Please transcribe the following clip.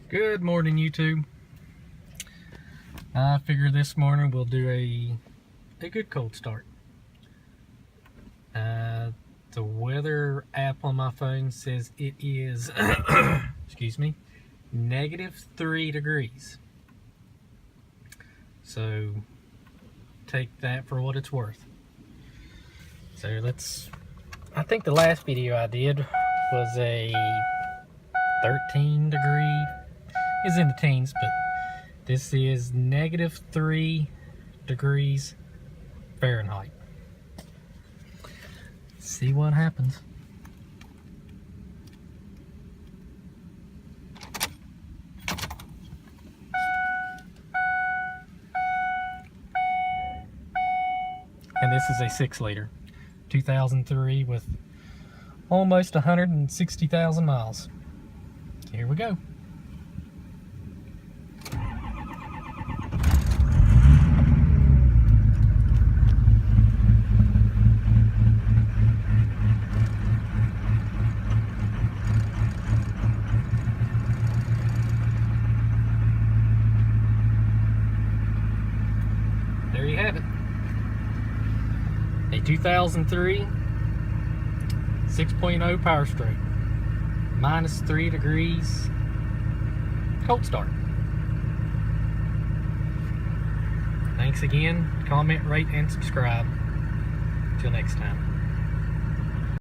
Good morning, YouTube. I figure this morning we'll do a good cold start. The weather app on my phone says it is excuse me, -3 degrees. So take that for what it's worth. So I think the last video I did was a 13 degree. It's in the teens, but this is -3 degrees Fahrenheit. See what happens. And this is a 6-liter, 2003 with almost 160,000 miles. Here we go. There you have it. A 2003 6.0 powerstroke. -3 degrees cold start. Thanks again. Comment, rate, and subscribe. Till next time.